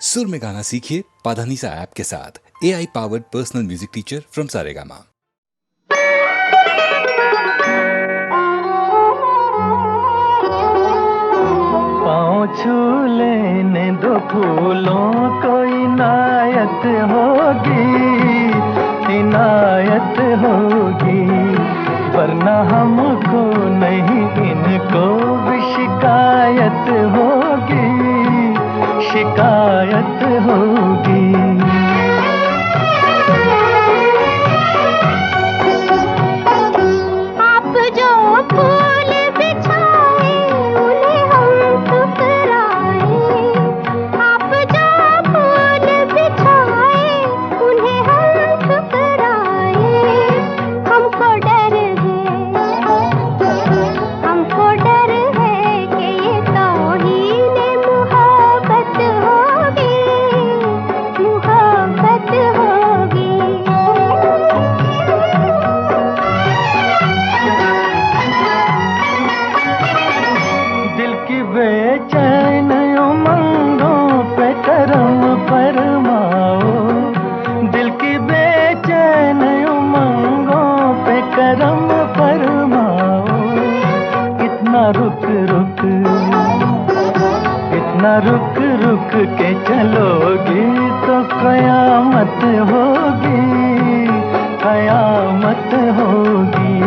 सुर में गाना सीखिए पाधानीसा ऐप के साथ। AI powered personal music teacher from Saregama. पाँव छू लेने दो फूलों को, इनायत होगी, इनायत होगी, वरना हमको नहीं इनको भी शिकायत होगी, शिकायत होगी। आप जो फूल बिछाए उन्हें हम ठुकराए, आप जो फूल बिछाए उन्हें हम ठुकराए। हमको डर है कि ये तौहीन मुहब्बत होगी, मुहब्बत होगी। दिल की बेचैन उमंगों पे करम फरमाओ, दिल की बेचैन उमंगों पे करम फरमाओ। इतना रुक रुक, इतना रुक रुक के चलोगी तो कयामत होगी, कयामत होगी।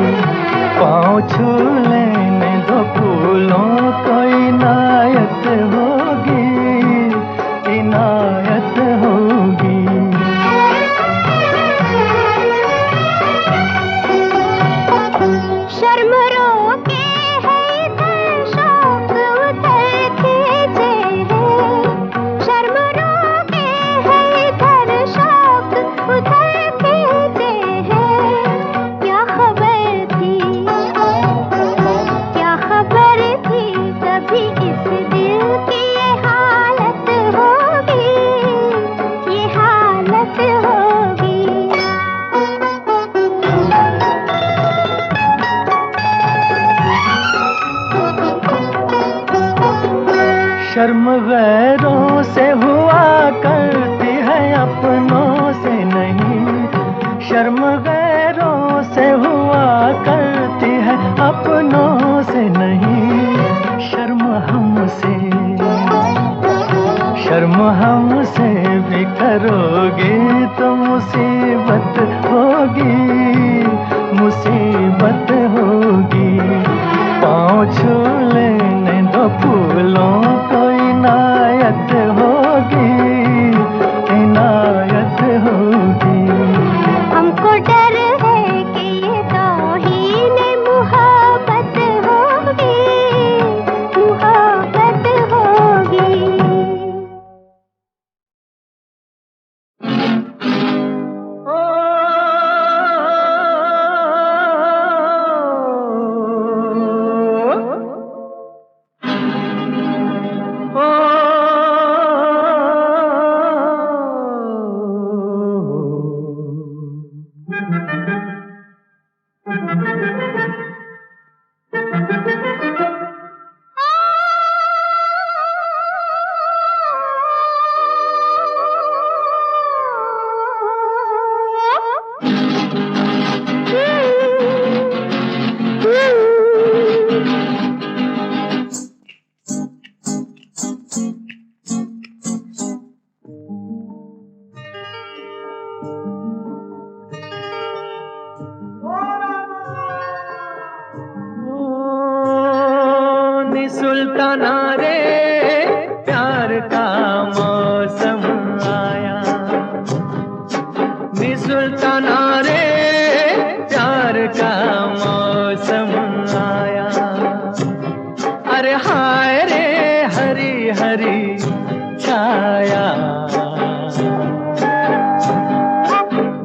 पाँव छू लेने दो फूलों को, इनायत होगी, इनायत होगी। शर्म रोके है इधर शौक उधर खींचे है, शर्म रोके है इधर शौक उधर खींचे है। क्या खबर थी, क्या खबर थी कभी इस दिल की ये हालत होगी, ये हालत होगी। शर्म गैरों से हुआ करती है, अपनों से नहीं। शर्म गैरों से हुआ करती है, अपनों से नहीं। शर्म हमसे, शर्म हमसे भी करोगे तो मुसीबत होगी, मुसीबत होगी। पाँव छू लेने दो फूलों को, इनायत होगी, इनायत होगी। हमको डर है कि ये तौहीन मुहब्बत होगी, मुहब्बत होगी। सुल्ताना रे प्यार का मौसम आया, नी सुल्ताना रे प्यार का मौसम आया। अरे हाय रे हरी हरी छाया।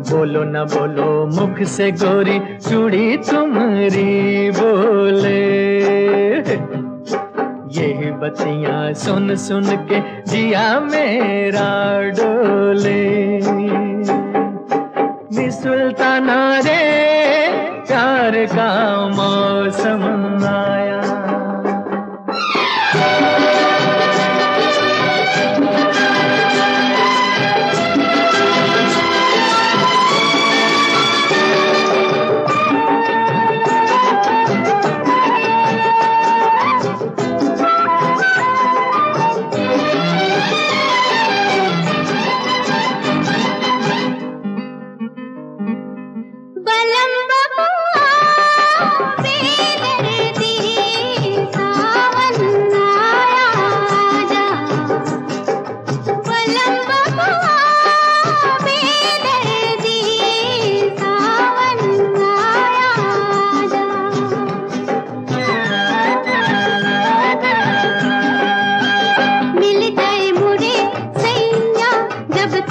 बोलो न बोलो मुख से गोरी, चूड़ी तुम्हारी बोले। यही बतियां सुन सुन के जिया मेरा डोले। नी सुल्ताना रे प्यार का मौसम आया।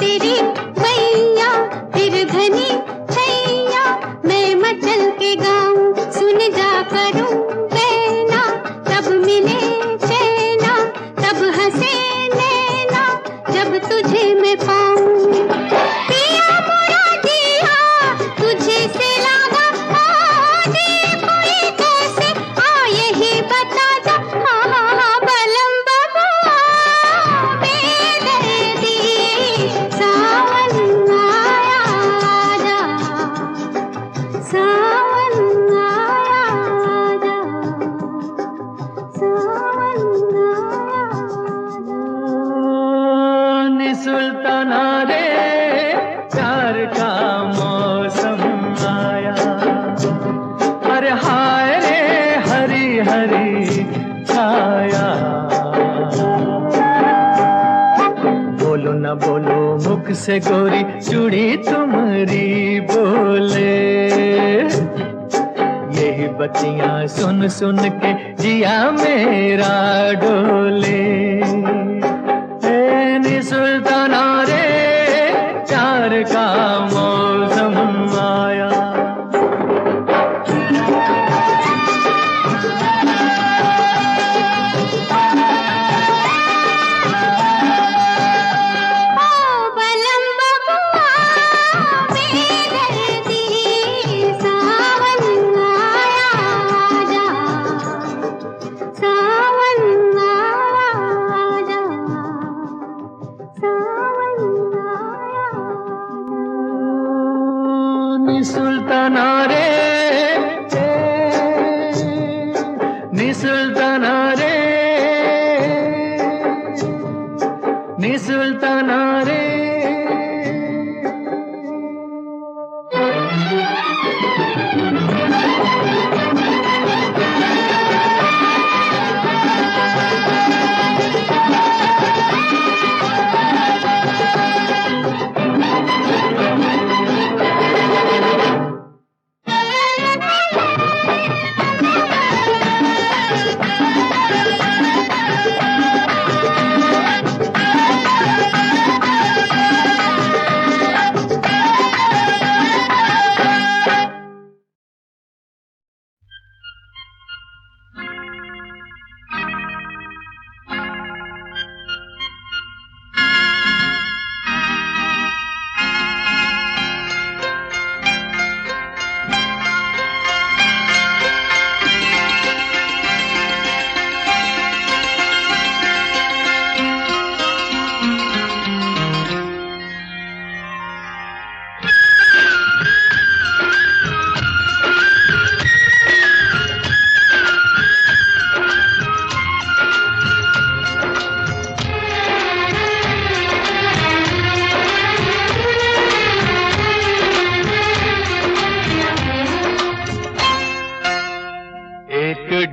तेरी मैया फिर घनी छैया मैं मचल के गाऊं सुन जा करूं बैना तब मिले चैना तब हंसे नैना जब तुझे मैं पाऊं पिया मोरा दिया तुझे से लागा जी कोई कैसे यही बता जा बलम बबुआ बेदर्दी सावन आया जा सावन आया जा सावन नि सुल्ताना रे प्यार का मौसम आया अरे हाय रे हरी हरी छाया बोलो न बोलो मुख से गोरी चूड़ी तुम्हारी बोले यही बत्तियां सुन सुन के जिया मेरा डोले नि सुल्ताना रे प्यार का मौसम आया बलम बबुआ बेदर्दी सावन आया जा सावन आया जा सावन आया नि सुल्ताना रे नि सुल्ताना रे नि सुल्ताना रे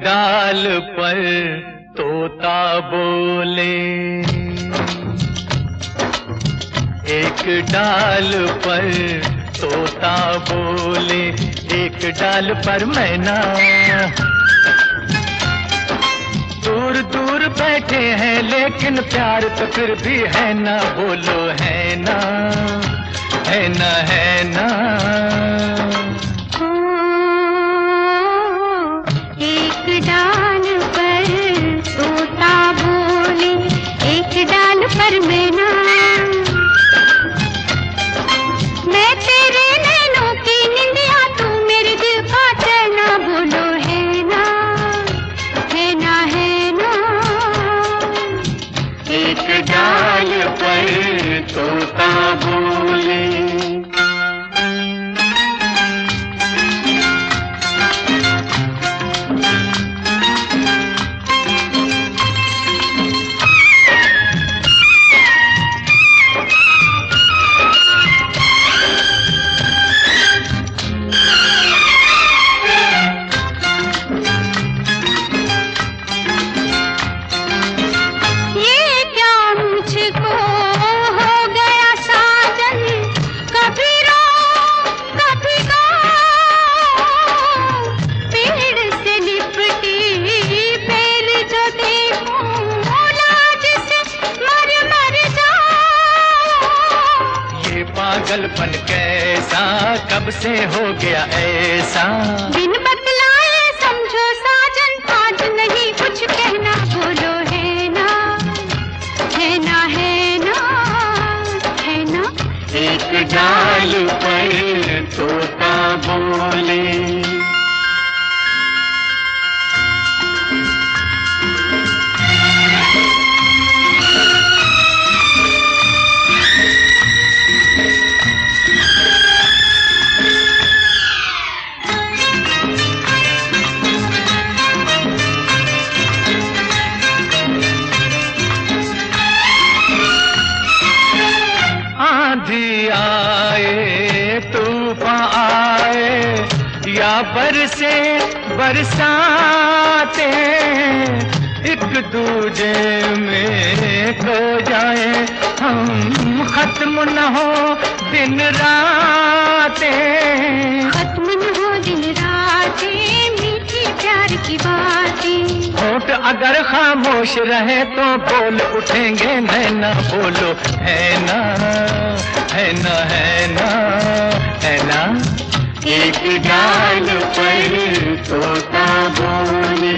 डाल पर तोता बोले एक डाल पर तोता बोले एक डाल पर मैना दूर दूर बैठे हैं लेकिन प्यार तो फिर भी है ना बोलो है ना है ना है ना एक डाल पर तोता बोले एक डाल पर मैना मैं तेरे नैनों की निंदिया तू मेरे दिल का चैना बोलो है ना है ना है ना एक डाल पर तोता बोले ये क्या मुझको हो गया साजन पागलपन कैसा, कब से हो गया ऐसा। बिन बतलाए समझो साजन, आज नहीं कुछ कहना, बोलो है ना, है ना, है ना, है ना। एक डाल पर तोता बोले, आंधी आए तूफान आए या बरसे बरसाते, एक दूजे में खो जाए हम, खत्म न हो दिन रातें, खत्म न हो दिन रातें, मीठी प्यार की बातें। होठ अगर खामोश रहे तो बोल उठेंगे नैना, बोलो है ना, है ना, है ना, है ना। एक डाल पर तोता बोले,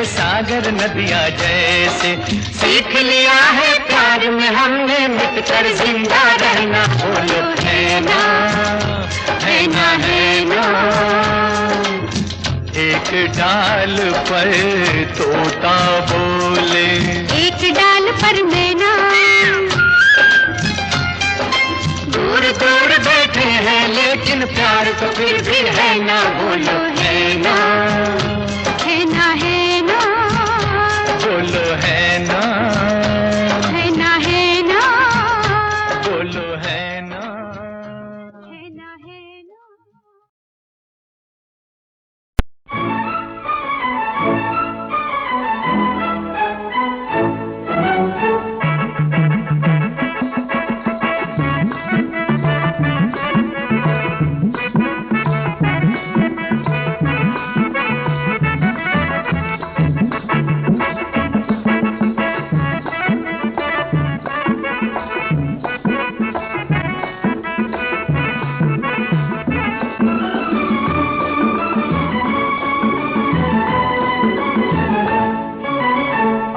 सागर नदियाँ जैसे, सीख लिया है प्यार में हमने मिटकर जिंदा रहना, बोलो है ना, है ना, है ना। एक डाल पर तोता बोले, एक डाल पर मैना, दूर दूर बैठे हैं लेकिन प्यार तो फिर भी है ना, बोलो है ना, है ना, है ना, बोलो है ना, है ना, है ना, बोलो है ना, है ना, है ना।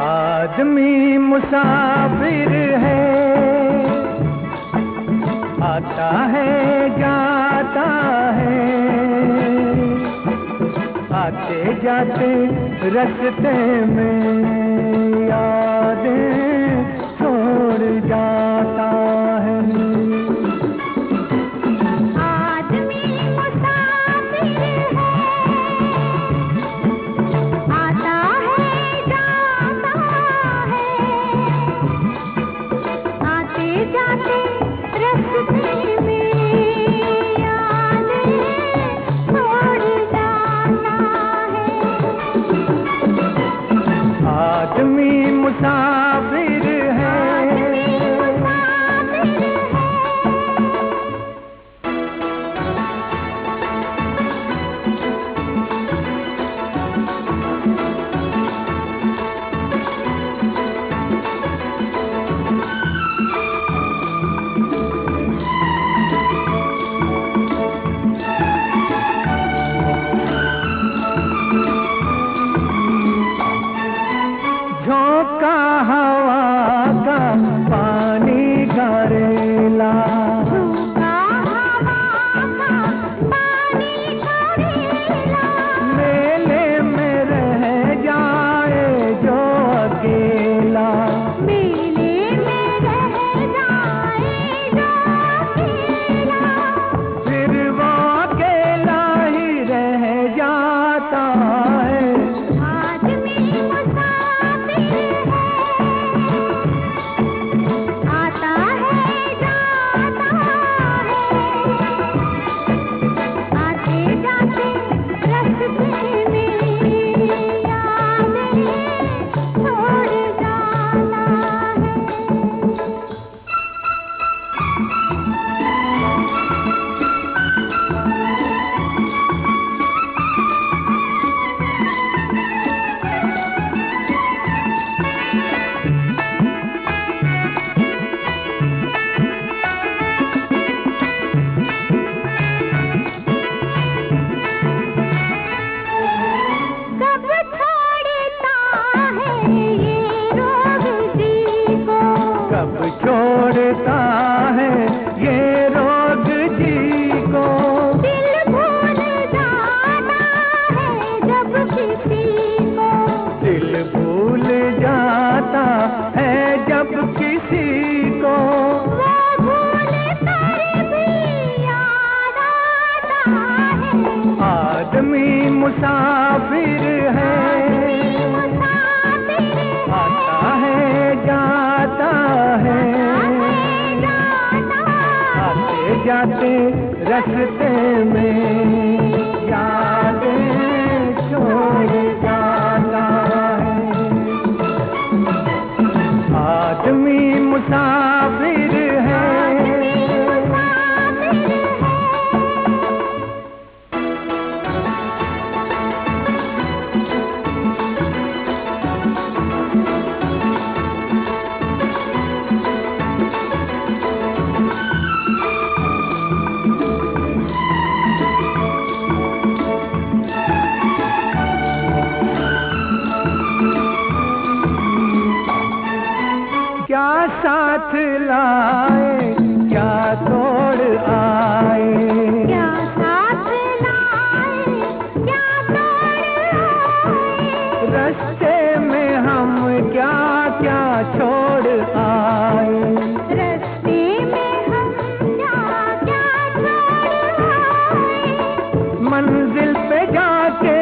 आदमी मुसाफिर है, आता है जाता है, आते जाते रास्ते में यादें छोड़ जाता है। आदमी मुसाफिर है, आता है जाता है, आते जाते रास्ते में यादें छोड़ जाता है। आदमी मुसाफिर देता है ये रोग जी को। दिल भूल जाता है जब किसी को, दिल भूल जाता है जब किसी को। वो भूल कर भी याद आता है। आदमी मुसाफिर है, आता है जाता है, आते जाते रास्ते में यादें छोड़ जाता है। आदमी मुसाफिर है। क्या साथ लाए क्या तोड़ आए, क्या साथ लाए क्या तोड़ आए, रास्ते में हम क्या क्या छोड़ आए। रास्ते में हम क्या क्या छोड़ आए। मंजिल पे जाके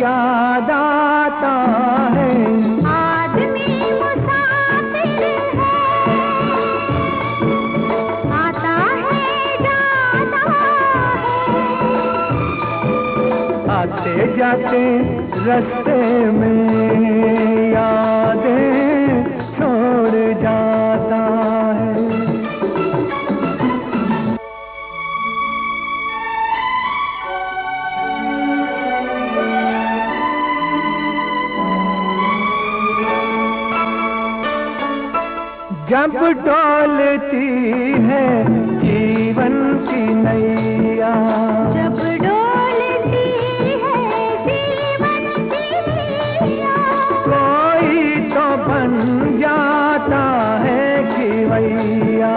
याद आता है। आदमी मुसाफिर है, आता है जाता है। आते जाते रास्ते में यादें छोड़ जाता है। जब डोलती है जीवन की नैया, जब डोलती है जीवन की नैया, कोई तो बन जाता है खिवैया।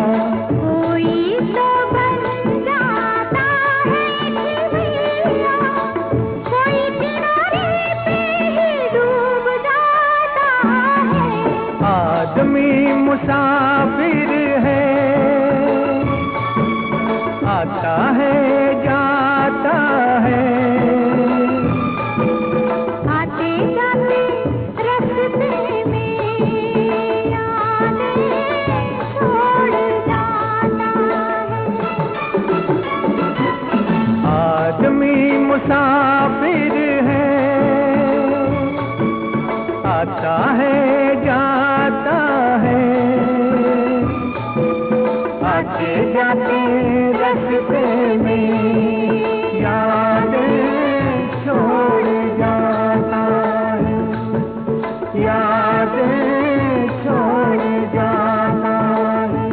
कोई तो बन जाता है खिवैया। कोई किनारे पे ही डूब जाता है। आदमी मुसाफिर है, आता है जाता है, आते जाते रास्ते में यादें छोड़ जाता है। आदमी मुसाफिर है, आता है जाता है, आते जाते रास्ते में यादें छोड़ जाता है, यादें छोड़ जाता है,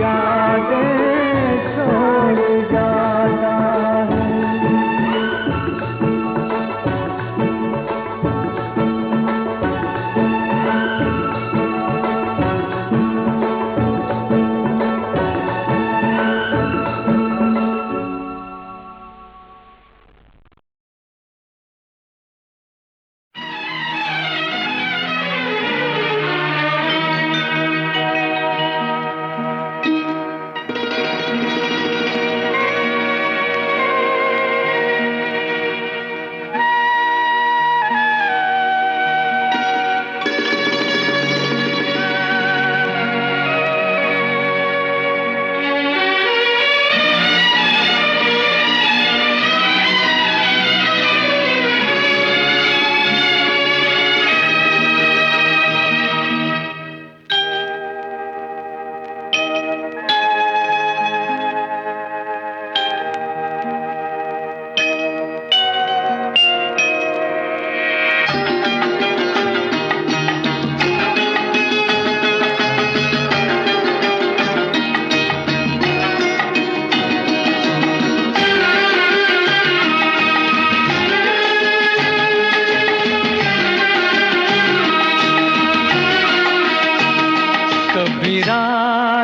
यादें छोड़ जाता है।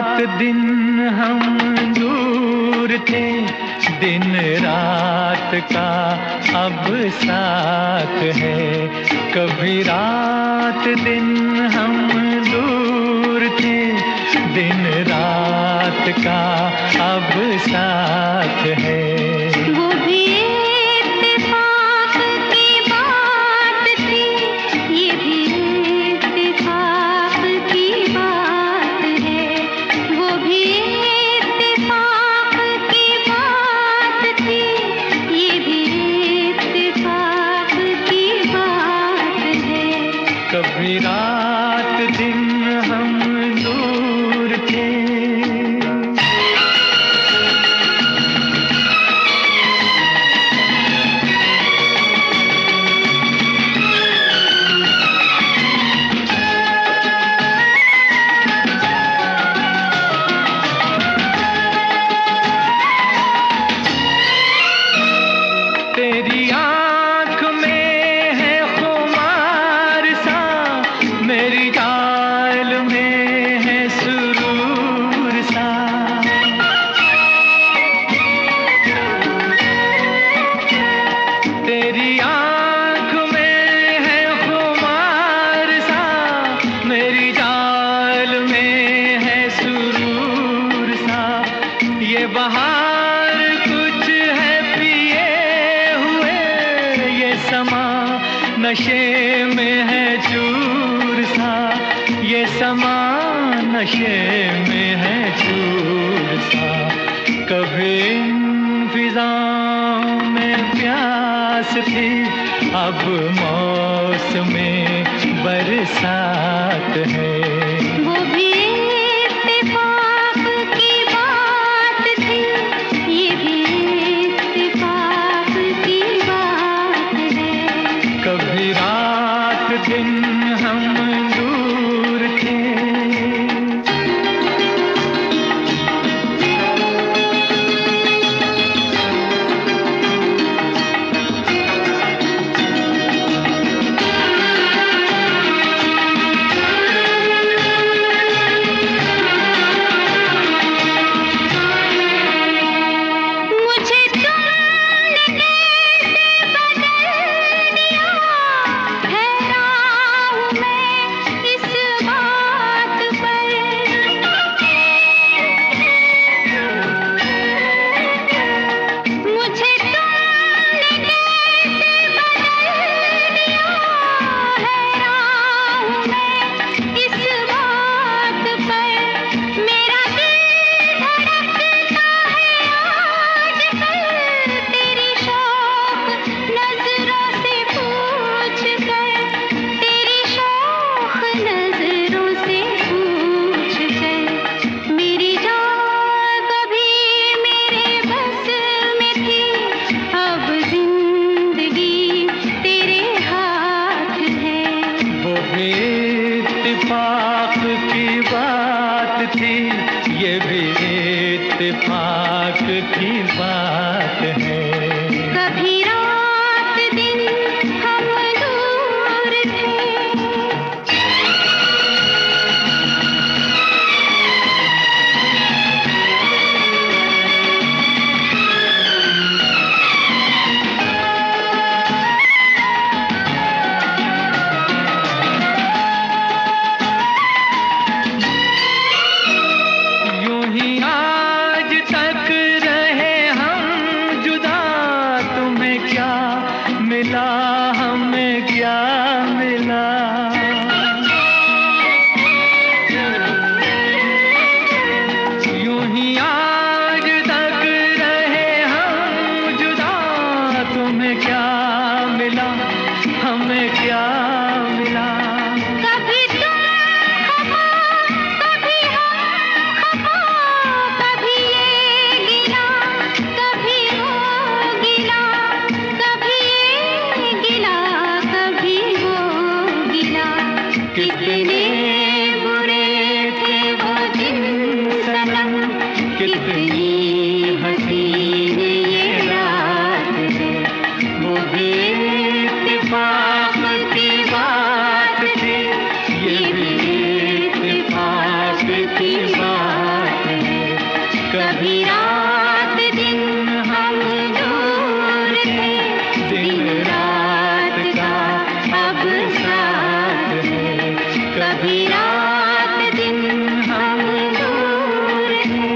रात दिन हम दूर थे, दिन रात का अब साथ है। कभी रात दिन हम दूर थे, दिन रात का अब साथ है। वो भी इत्तेफाक की बात थी, ये भी इत्तेफाक की बात है। वो भी इत्तेफाक की बात थी, ये भी इत्तेफाक की बात है। कभी रात दिन हम दूर थे। तेरी आँख में है खुमार सा, मेरी चाल में है सुरूर सा। तेरी आँख में है खुमार सा, मेरी चाल में है सुरूर सा। ये बहार कुछ है पिए हुए, ये समा नशे में है चूर सा। ये समा नशे में है चूर सा। कभी इन फिजाओं में प्यास थी, अब मौसमे बरसात है। वो भी इत्तेफाक की बात थी, ये भी इत्तेफाक की बात है। कभी रात दिन हम दूर थे। मुझे तुमने कैसे बदल दिया, हैरान हूँ मैं इस बात पर। मुझे तुमने कैसे बदल दिया, हैरान हूँ मैं इस बात पर। मेरा दिल धड़कता है आजकल, तेरी शौक नजरों से पूछ कर। तेरी शौक नजरों से पूछ कर। मेरी जान कभी मेरे बस में थी, अब जिंदगी तेरे हाथ है। वो भी इत्तेफाक की बात थी, ये भी इत्तेफाक की बात है। कभी रात दिन हम दूर थे। यूं ही आज तक रहे हम जुदा, तुम्हें क्या मिला हमें क्या मिला। यूं ही आज तक रहे हम जुदा, तुम्हें क्या मिला हमें क्या मिला। कभी तुम खफा, कभी हम खफा, कभी ये गिला, कभी वो गिला, कभी ये गिला, कभी वो गिला। कितने बुरे थे वो दिन सनम, कितनी हसीन ये रात है। वो भी इत्तेफाक की बात थी, ये भी इत्तेफाक की बात कभी रात दिन हम दूर थे, दिन रात का अब साथ है। कभी रात दिन हम दूर थे।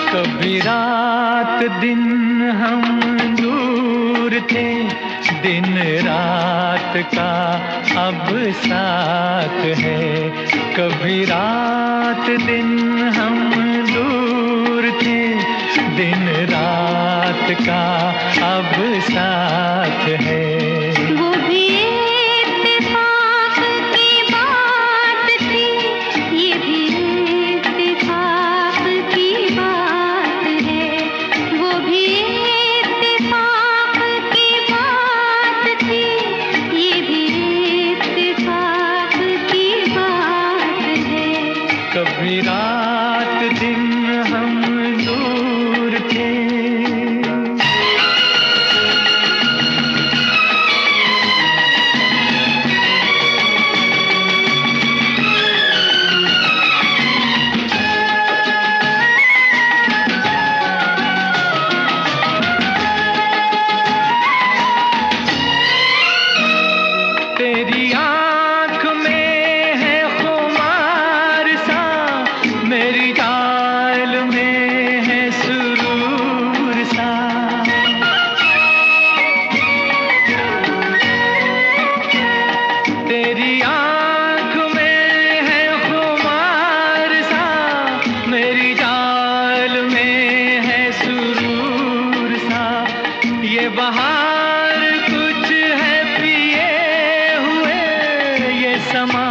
कभी रात दिन हम दूर थे, दिन रात का अब साथ है। कभी रात दिन हम दूर थे, दिन रात का अब साथ है। वो भी इत्तेफाक की बात थी, ये भी इत्तेफाक की बात है। वो भी इत्तेफाक की बात थी, ये भी इत्तेफाक की बात है। कभी रात दिन हम दूर थे। तेरी आँख में है खुमार सा, मेरी गाल में है सुरूर सा। तेरी आँख में है खुमार सा, मेरी गाल में है सुरूर सा। ये बहार कुछ है पिए हुए, ये समा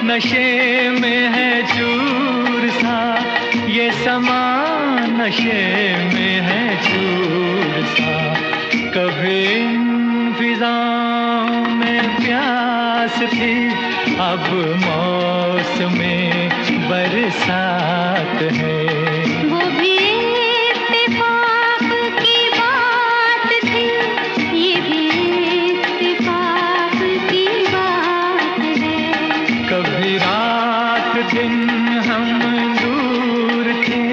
नशे में है चूर सा। ये समा नशे में है चूर सा। कभी इन फिजाओं में प्यास थी, अब मौसमे बरसात है। वो भी इत्तेफाक की बात थी, ये भी इत्तेफाक की बात है। कभी रात दिन हम दूर थे।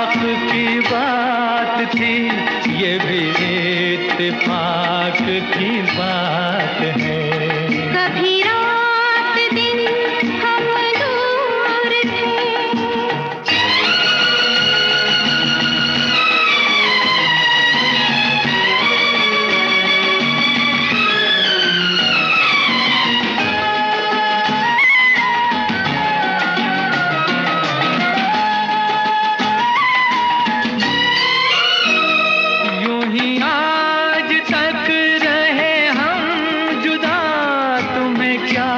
इत्तेफाक की बात थी, ये भी इत्तेफाक की बात है। कभी रात दिन हम दूर थे, यूं ही आज तक रहे हम जुदा, तुम्हें क्या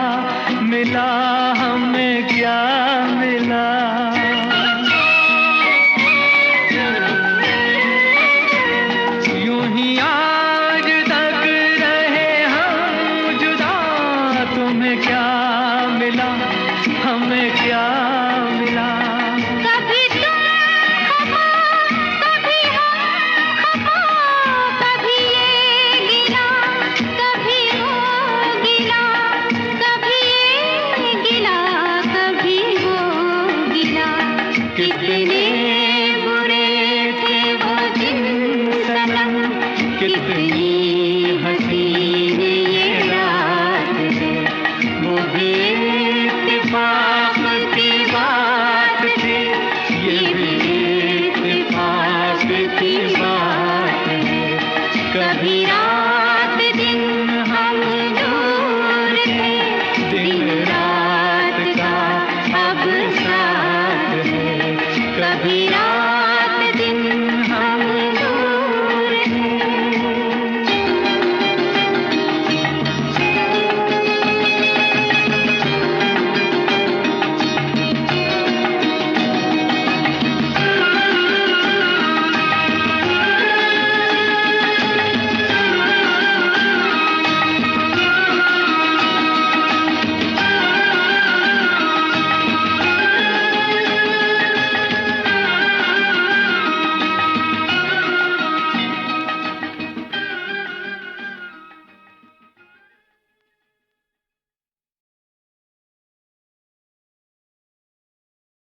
मिला, हमें क्या मिला। यूं ही आज तक रहे हम जुदा, तुम्हें क्या मिला, हमें क्या मिला। कभी तुम खफा, कभी हम खफा, कभी ये गिला, कभी वो गिला, कभी ये गिला, कभी वो गिला। कितने बुरे थे वो दिन सनम, कितनी हसीन ये रात है। वो भी इत्तेफाक की बात थी, ये भी इत्तेफाक की बात